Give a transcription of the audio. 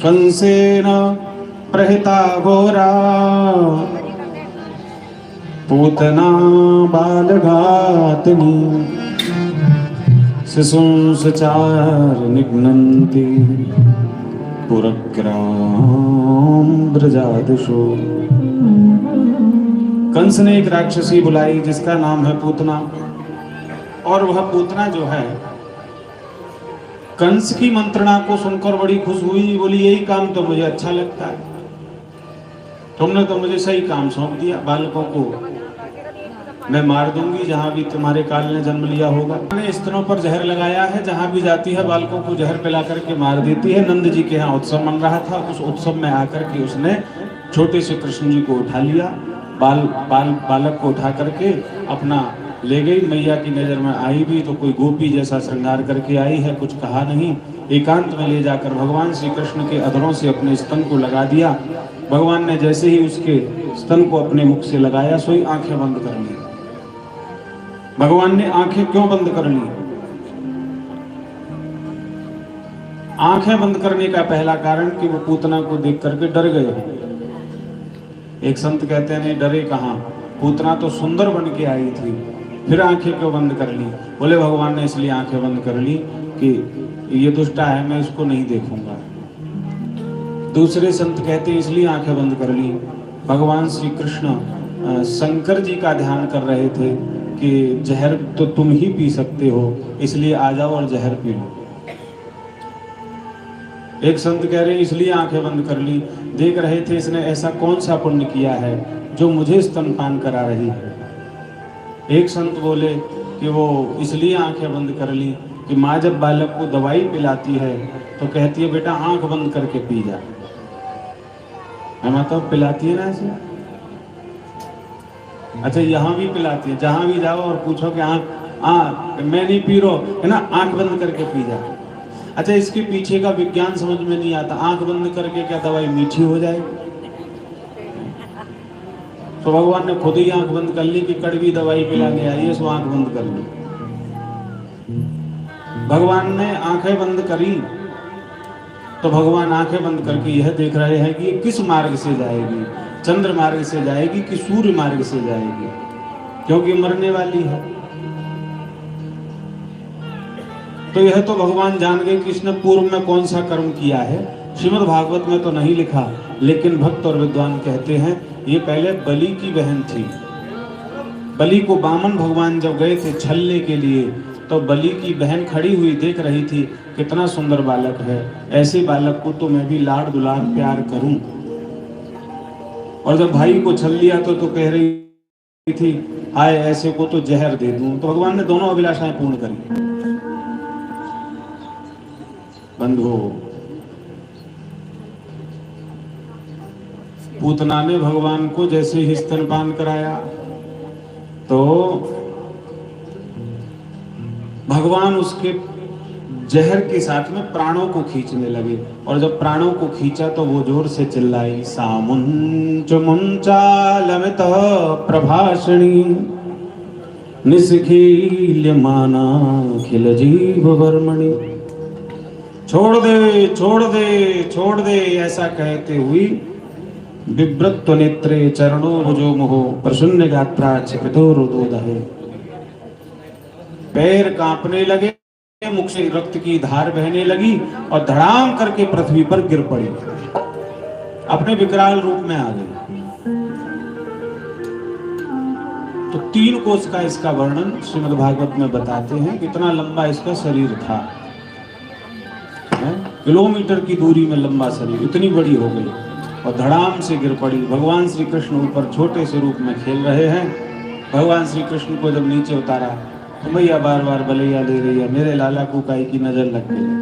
कंसेन प्रहिता घोरा पूतना बालघातनी शिशुंसचार निघ्नन्ति पुरग्राम ब्रजादिशो। कंस ने एक राक्षसी बुलाई जिसका नाम है पूतना, और वह पूतना जो है कंस की मंत्रणा को सुनकर बड़ी खुश हुई। बोली यही काम तो मुझे अच्छा लगता है, तुमने तो मुझे सही काम सौंप दिया। बालकों को मैं मार दूंगी जहां भी तुम्हारे काल ने जन्म लिया होगा। मैंने स्तनों पर जहर लगाया है, जहां भी जाती है बालकों को जहर पिला करके मार देती है। नंद जी के यहाँ उत्सव मन रहा था, उस उत्सव में आकर के उसने छोटे से कृष्ण जी को उठा लिया, बालक को उठा करके अपना ले गई। मैया की नजर में आई भी तो कोई गोपी जैसा श्रृंगार करके आई है, कुछ कहा नहीं। एकांत में ले जाकर भगवान श्री कृष्ण के अधरों से अपने स्तन को लगा दिया। भगवान ने जैसे ही उसके स्तन को अपने मुख से लगाया, सोई आंखें बंद कर ली। भगवान ने आंखें क्यों बंद कर ली? आंखें बंद करने का पहला कारण कि वो पूतना को देख करके डर गए। एक संत कहते हैं नहीं डरे कहां, पूतना तो सुंदर बन के आई थी, फिर आंखें क्यों बंद कर ली? बोले भगवान ने इसलिए आंखें बंद कर ली कि ये दुष्टा है, मैं इसको नहीं देखूंगा। दूसरे संत कहते इसलिए आंखें बंद कर ली, भगवान श्री कृष्ण शंकर जी का ध्यान कर रहे थे कि जहर तो तुम ही पी सकते हो, इसलिए आ जाओ और जहर पी लो। एक संत कह रहे इसलिए आंखें बंद कर ली, देख रहे थे इसने ऐसा कौन सा पुण्य किया है जो मुझे स्तनपान करा रही है। एक संत बोले कि वो इसलिए आंखें बंद कर ली कि माँ जब बालक को दवाई पिलाती है तो कहती है बेटा आंख बंद करके पी जा। माता पिलाती है ना ऐसे? अच्छा यहाँ भी पिलाती है, जहां भी जाओ और पूछो कि आंख मैं नहीं पी रहा है ना, आंख बंद करके पी जा। अच्छा इसके पीछे का विज्ञान समझ में नहीं आता, आंख बंद करके क्या दवाई मीठी हो जाएगी? तो भगवान ने खुद ही आंख बंद कर ली कि कड़वी दवाई पिलाने आई है, सो आंख बंद कर ली। भगवान ने आंखें बंद करी तो भगवान आंखें बंद करके यह देख रहे हैं कि किस मार्ग से जाएगी, चंद्र मार्ग से जाएगी कि सूर्य मार्ग से जाएगी, क्योंकि मरने वाली है। तो यह तो भगवान जान गए कि इसने पूर्व में कौन सा कर्म किया है। श्रीमद् भागवत में तो नहीं लिखा, लेकिन भक्त और विद्वान कहते हैं ये पहले बलि की बहन थी। बलि को बामन भगवान जब गए थे छलने के लिए, तो बलि की बहन खड़ी हुई देख रही थी कितना सुंदर बालक है, ऐसे बालक को तो मैं भी लाड दुलार प्यार करूं। और जब भाई को छल लिया तो कह रही थी हाय ऐसे को तो जहर दे दूं। तो भगवान ने दोनों अभिलाषाएं पूर्ण करी। बंधु, पूतना ने भगवान को जैसे ही स्तनपान कराया तो भगवान उसके जहर के साथ में प्राणों को खींचने लगे, और जब प्राणों को खींचा तो वो जोर से चिल्लाई सामुंच मुंचालमित प्रभाषणी निस्खील्यमाना खिल जीव वर्मणि। छोड़ दे छोड़ दे छोड़ दे ऐसा कहते हुई विव्रत नेत्रे चरणों भुजो मोहो प्रसन्न गात्रा छिपितो रुदोदहे। पैर कांपने लगे, मुख से रक्त की धार बहने लगी और धड़ाम करके पृथ्वी पर गिर पड़ी, अपने विकराल रूप में आ गई। तो 3 कोस का इसका वर्णन श्रीमद् भागवत में बताते हैं, कितना लंबा इसका शरीर था। किलोमीटर की दूरी में लंबा शरीर, इतनी बड़ी हो गई और धड़ाम से गिर पड़ी। भगवान श्री कृष्ण ऊपर छोटे से रूप में खेल रहे हैं। भगवान श्री कृष्ण को जब नीचे उतारा तो मैया बार बार बलैया ले रही है, मेरे लाला को काई की नजर लग गई।